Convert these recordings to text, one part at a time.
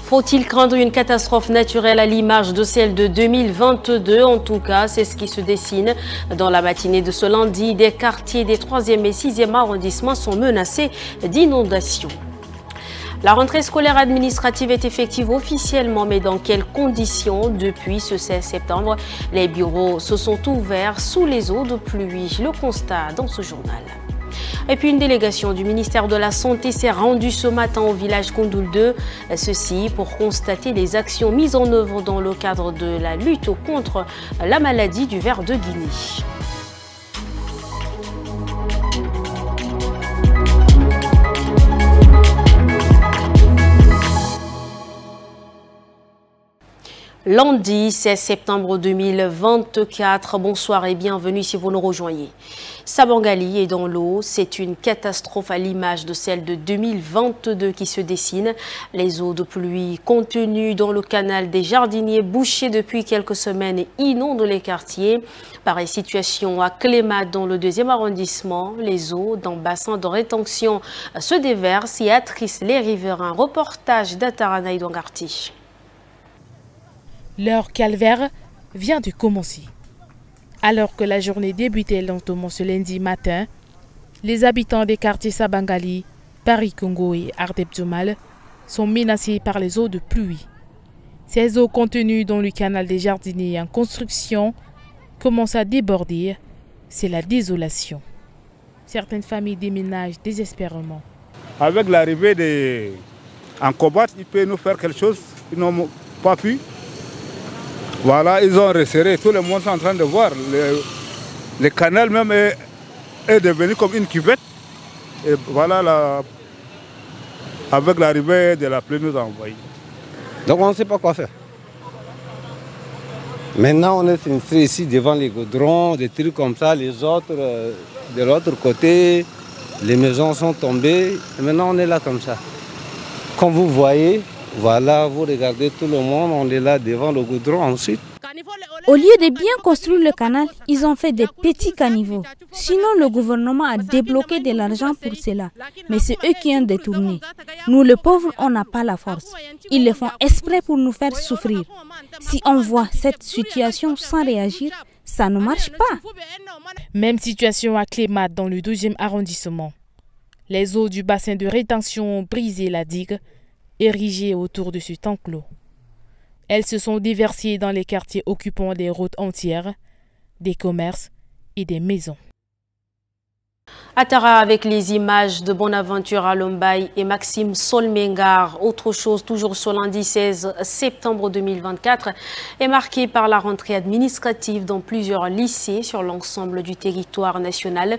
Faut-il craindre une catastrophe naturelle à l'image de celle de 2022? En tout cas, c'est ce qui se dessine. Dans la matinée de ce lundi, des quartiers des 3e et 6e arrondissements sont menacés d'inondations. La rentrée scolaire administrative est effective officiellement, mais dans quelles conditions? Depuis ce 16 septembre, les bureaux se sont ouverts sous les eaux de pluie. Le constat dans ce journal. Et puis une délégation du ministère de la Santé s'est rendue ce matin au village Koundoul 2, ceci pour constater les actions mises en œuvre dans le cadre de la lutte contre la maladie du ver de Guinée. Lundi 16 septembre 2024, bonsoir et bienvenue si vous nous rejoignez. Sabangali est dans l'eau, c'est une catastrophe à l'image de celle de 2022 qui se dessine. Les eaux de pluie contenues dans le canal des Jardiniers bouchées depuis quelques semaines inondent les quartiers. Pareille situation à Clémat dans le 2e arrondissement. Les eaux d'un bassin de rétention se déversent et attrissent les riverains. Reportage d'Ataranaï Dongarti. Leur calvaire vient de commencer. Alors que la journée débutait lentement ce lundi matin, les habitants des quartiers Sabangali, Paris-Congo et Ardebdjoumal sont menacés par les eaux de pluie. Ces eaux contenues dans le canal des Jardiniers en construction commencent à déborder. C'est la désolation. Certaines familles déménagent désespérément. Avec l'arrivée des Ancobat, ils peuvent nous faire quelque chose. Ils n'ont pas pu. Voilà, ils ont resserré. Tout le monde est en train de voir. Le canal même est devenu comme une cuvette. Et voilà, avec l'arrivée de la pluie, nous a envoyé. Donc on ne sait pas quoi faire. Maintenant, on est ici devant les goudrons, des trucs comme ça. Les autres, de l'autre côté, les maisons sont tombées. Et maintenant, on est là comme ça. Comme vous voyez, voilà, vous regardez tout le monde, on est là devant le goudron ensuite. Au lieu de bien construire le canal, ils ont fait des petits caniveaux. Sinon, le gouvernement a débloqué de l'argent pour cela. Mais c'est eux qui ont détourné. Nous, les pauvres, on n'a pas la force. Ils le font exprès pour nous faire souffrir. Si on voit cette situation sans réagir, ça ne marche pas. Même situation à Clémat dans le 2e arrondissement. Les eaux du bassin de rétention ont brisé la digue érigées autour de cet enclos. Elles se sont déversées dans les quartiers occupant des routes entières, des commerces et des maisons. Atara avec les images de Bonaventure Alombaï et Maxime Solmengar. Autre chose, toujours ce lundi 16 septembre 2024, est marqué par la rentrée administrative dans plusieurs lycées sur l'ensemble du territoire national.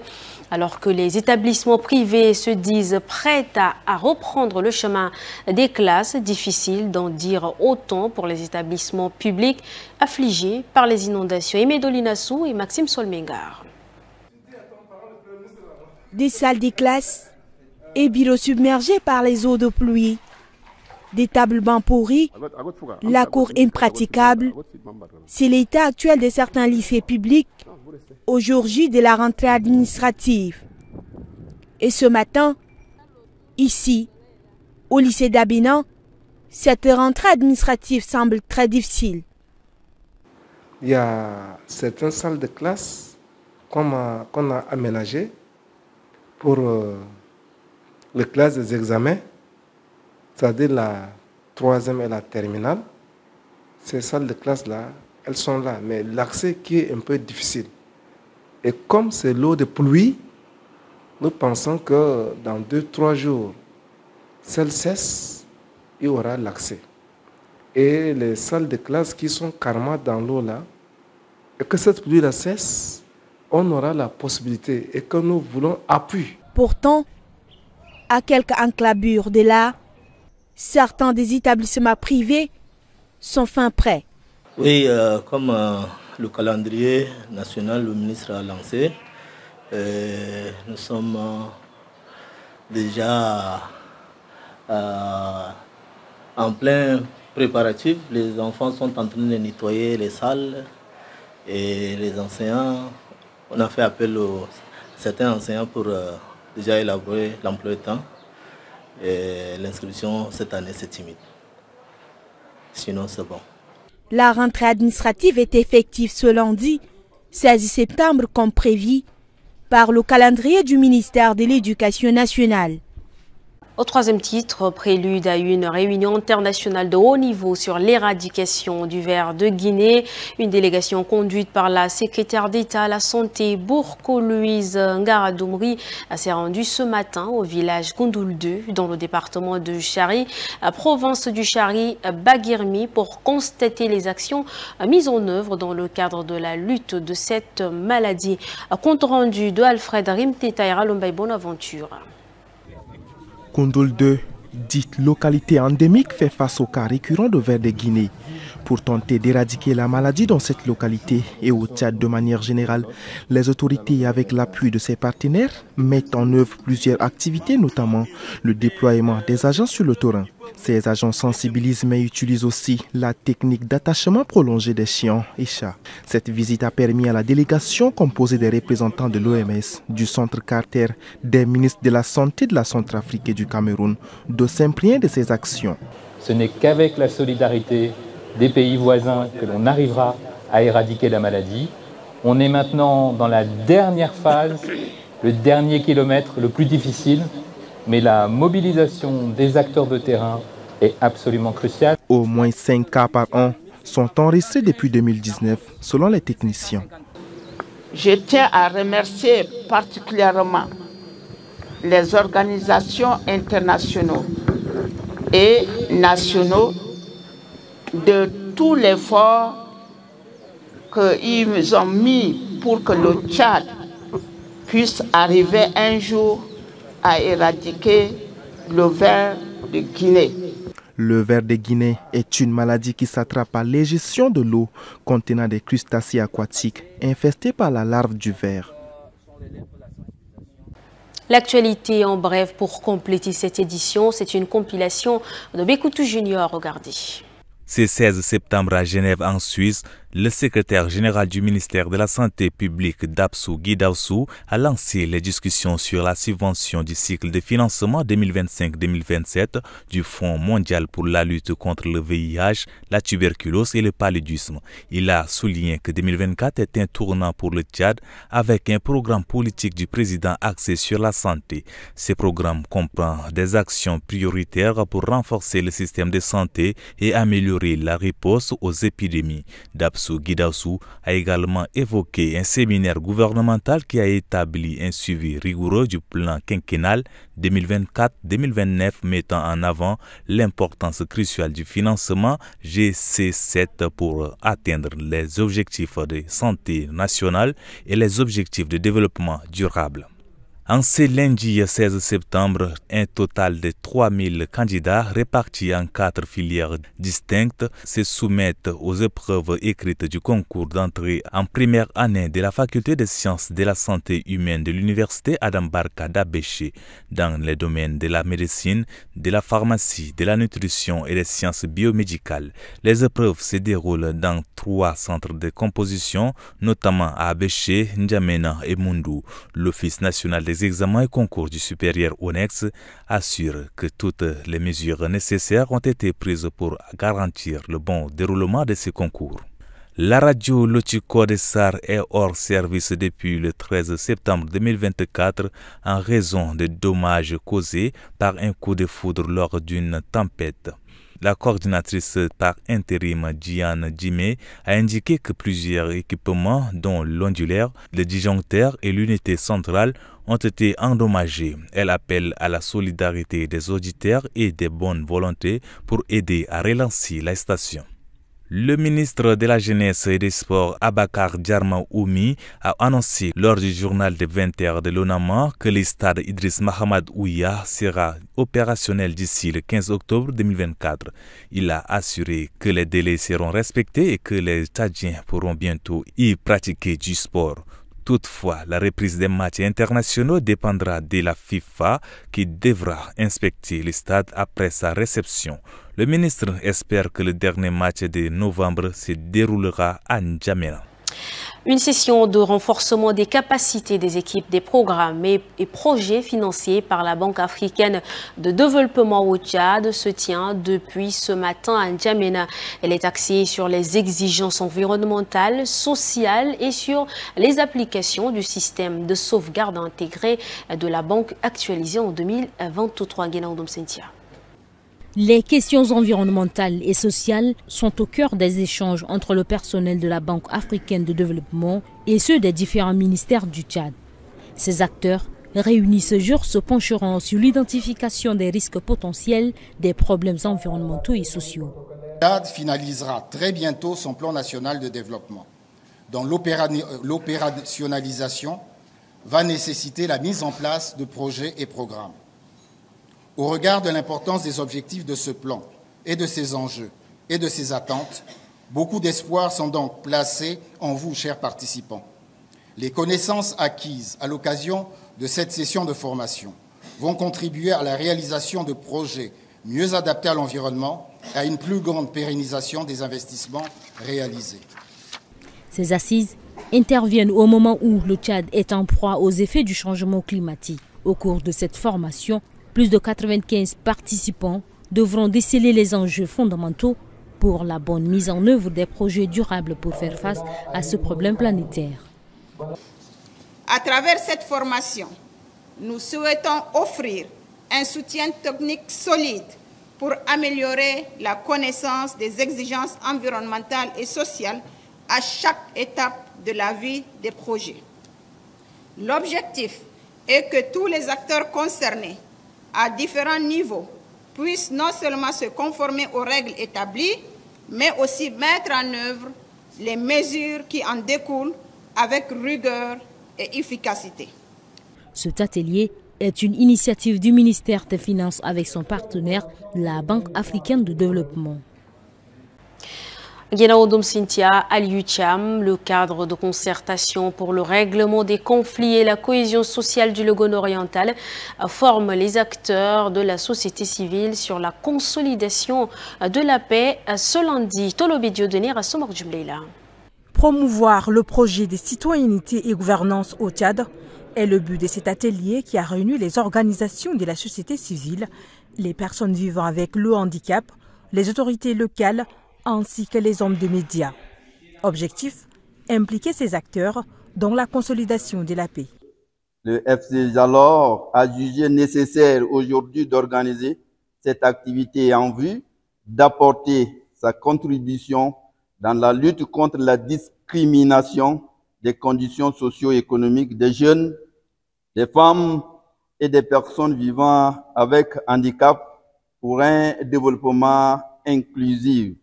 Alors que les établissements privés se disent prêts à reprendre le chemin des classes, difficile d'en dire autant pour les établissements publics affligés par les inondations. Emedolinassou et Maxime Solmengar. Des salles de classe et bureaux submergés par les eaux de pluie, des tables bancs pourris, la cour impraticable. C'est l'état actuel de certains lycées publics au jour J de la rentrée administrative. Et ce matin, ici, au lycée d'Abidjan, cette rentrée administrative semble très difficile. Il y a certaines salles de classe qu'on a aménagées pour les classes des examens, c'est-à-dire la 3e et la terminale. Ces salles de classe-là, elles sont là, mais l'accès qui est un peu difficile. Et comme c'est l'eau de pluie, nous pensons que dans 2-3 jours, celle cesse, il y aura l'accès. Et les salles de classe qui sont carrément dans l'eau là, et que cette pluie-là cesse, on aura la possibilité et que nous voulons appui. Pourtant, à quelques enclavures de là, certains des établissements privés sont fin prêts. Oui, comme le calendrier national, le ministre a lancé, nous sommes déjà en plein préparatif. Les enfants sont en train de nettoyer les salles et les enseignants. On a fait appel à certains enseignants pour déjà élaborer l'emploi du temps. Et l'inscription cette année, c'est timide. sinon c'est bon. La rentrée administrative est effective ce lundi, 16 septembre comme prévu, par le calendrier du ministère de l'Éducation nationale. Au troisième titre, prélude à une réunion internationale de haut niveau sur l'éradication du ver de Guinée. Une délégation conduite par la secrétaire d'État à la Santé, Bourko-Louise Ngaradoumri, s'est rendue ce matin au village Koundoul 2, dans le département de Chari, province du Chari, Bagirmi, pour constater les actions mises en œuvre dans le cadre de la lutte de cette maladie. Compte rendu de Alfred Rimtetaira Lombay Bonaventure. Koundoul 2, dite localité endémique, fait face au cas récurrent de ver de Guinée. Pour tenter d'éradiquer la maladie dans cette localité et au Tchad de manière générale, les autorités, avec l'appui de ses partenaires, mettent en œuvre plusieurs activités, notamment le déploiement des agents sur le terrain. Ces agents sensibilisent mais utilisent aussi la technique d'attachement prolongé des chiens et chats. Cette visite a permis à la délégation composée des représentants de l'OMS, du Centre Carter, des ministres de la Santé de la Centrafrique et du Cameroun, de s'imprégner de ces actions. Ce n'est qu'avec la solidarité des pays voisins que l'on arrivera à éradiquer la maladie. On est maintenant dans la dernière phase, le dernier kilomètre, le plus difficile, mais la mobilisation des acteurs de terrain est absolument cruciale. Au moins 5 cas par an sont enregistrés depuis 2019, selon les techniciens. Je tiens à remercier particulièrement les organisations internationaux et nationaux de tout l'effort qu'ils ont mis pour que le Tchad puisse arriver un jour à éradiquer le ver de Guinée. Le ver de Guinée est une maladie qui s'attrape par l'égestion de l'eau contenant des crustacés aquatiques infestés par la larve du ver. L'actualité en bref pour compléter cette édition, c'est une compilation de Bekoutou Junior. Regardez. Ce 16 septembre à Genève en Suisse, le secrétaire général du ministère de la Santé publique Dapsou Guy Daoussou a lancé les discussions sur la subvention du cycle de financement 2025-2027 du Fonds mondial pour la lutte contre le VIH, la tuberculose et le paludisme. Il a souligné que 2024 est un tournant pour le Tchad avec un programme politique du président axé sur la santé. Ce programme comprend des actions prioritaires pour renforcer le système de santé et améliorer la riposte aux épidémies. Dapsou Guy Daoussou a également évoqué un séminaire gouvernemental qui a établi un suivi rigoureux du plan quinquennal 2024-2029 mettant en avant l'importance cruciale du financement GC7 pour atteindre les objectifs de santé nationale et les objectifs de développement durable. En ce lundi 16 septembre, un total de 3000 candidats répartis en 4 filières distinctes se soumettent aux épreuves écrites du concours d'entrée en première année de la faculté des sciences de la santé humaine de l'université Adam Barka d'Abéché dans les domaines de la médecine, de la pharmacie, de la nutrition et des sciences biomédicales. Les épreuves se déroulent dans 3 centres de composition, notamment à Abéché, N'Djamena et Moundou. L'Office national des examens et concours du supérieur ONEX assure que toutes les mesures nécessaires ont été prises pour garantir le bon déroulement de ces concours. La radio Lotiko de Sar est hors service depuis le 13 septembre 2024 en raison des dommages causés par un coup de foudre lors d'une tempête. La coordinatrice par intérim Diane Djimé a indiqué que plusieurs équipements, dont l'ondulaire, le disjoncteur et l'unité centrale, ont été endommagés. Elle appelle à la solidarité des auditeurs et des bonnes volontés pour aider à relancer la station. Le ministre de la Jeunesse et des Sports, Abakar Djarma Oumi, a annoncé lors du journal de 20h de l'ONAMA que le stade Idriss Mahamad Ouya sera opérationnel d'ici le 15 octobre 2024. Il a assuré que les délais seront respectés et que les Tchadiens pourront bientôt y pratiquer du sport. Toutefois, la reprise des matchs internationaux dépendra de la FIFA qui devra inspecter le stade après sa réception. Le ministre espère que le dernier match de novembre se déroulera à N'Djamena. Une session de renforcement des capacités des équipes des programmes et projets financés par la Banque africaine de développement au Tchad se tient depuis ce matin à N'Djamena. Elle est axée sur les exigences environnementales, sociales et sur les applications du système de sauvegarde intégré de la banque actualisé en 2023. Les questions environnementales et sociales sont au cœur des échanges entre le personnel de la Banque africaine de développement et ceux des différents ministères du Tchad. Ces acteurs réunis ce jour se pencheront sur l'identification des risques potentiels des problèmes environnementaux et sociaux. Le Tchad finalisera très bientôt son plan national de développement, dont l'opérationnalisation va nécessiter la mise en place de projets et programmes. Au regard de l'importance des objectifs de ce plan et de ses enjeux et de ses attentes, beaucoup d'espoirs sont donc placés en vous, chers participants. Les connaissances acquises à l'occasion de cette session de formation vont contribuer à la réalisation de projets mieux adaptés à l'environnement et à une plus grande pérennisation des investissements réalisés. Ces assises interviennent au moment où le Tchad est en proie aux effets du changement climatique. Au cours de cette formation, plus de 95 participants devront déceler les enjeux fondamentaux pour la bonne mise en œuvre des projets durables pour faire face à ce problème planétaire. À travers cette formation, nous souhaitons offrir un soutien technique solide pour améliorer la connaissance des exigences environnementales et sociales à chaque étape de la vie des projets. L'objectif est que tous les acteurs concernés à différents niveaux puissent non seulement se conformer aux règles établies, mais aussi mettre en œuvre les mesures qui en découlent avec rigueur et efficacité. Cet atelier est une initiative du ministère des Finances avec son partenaire, la Banque africaine de développement. Guénaodoum Cynthia Aliucham, le cadre de concertation pour le règlement des conflits et la cohésion sociale du Logone oriental, forme les acteurs de la société civile sur la consolidation de la paix ce lundi. Tolobé Dieudonné à Somor Djumleila. Promouvoir le projet de citoyenneté et gouvernance au Tchad est le but de cet atelier qui a réuni les organisations de la société civile, les personnes vivant avec le handicap, les autorités locales, ainsi que les hommes de médias. Objectif, impliquer ces acteurs dans la consolidation de la paix. Le FC Jalor a jugé nécessaire aujourd'hui d'organiser cette activité en vue d'apporter sa contribution dans la lutte contre la discrimination des conditions socio-économiques des jeunes, des femmes et des personnes vivant avec handicap pour un développement inclusif.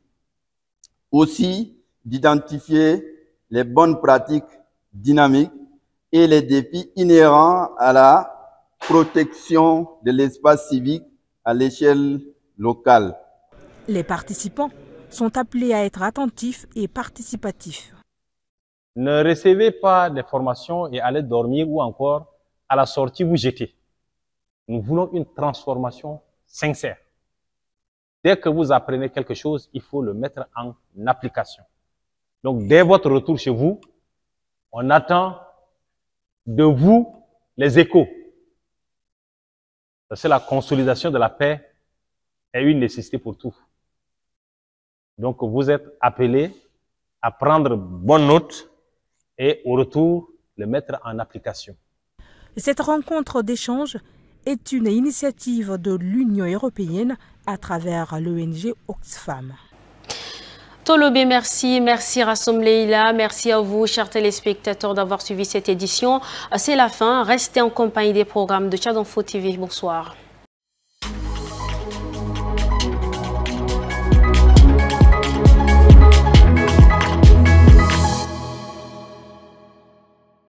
Aussi, d'identifier les bonnes pratiques dynamiques et les défis inhérents à la protection de l'espace civique à l'échelle locale. Les participants sont appelés à être attentifs et participatifs. Ne recevez pas des formations et allez dormir ou encore à la sortie vous jetez. Nous voulons une transformation sincère. Dès que vous apprenez quelque chose, il faut le mettre en application. Donc, dès votre retour chez vous, on attend de vous les échos. C'est la consolidation de la paix est une nécessité pour tout. Donc, vous êtes appelés à prendre bonne note et au retour, le mettre en application. Cette rencontre d'échange est une initiative de l'Union européenne à travers l'ONG Oxfam. Tolobé, merci. Merci Rassom Leila. Merci à vous, chers téléspectateurs, d'avoir suivi cette édition. C'est la fin. Restez en compagnie des programmes de Tchad Info TV. Bonsoir.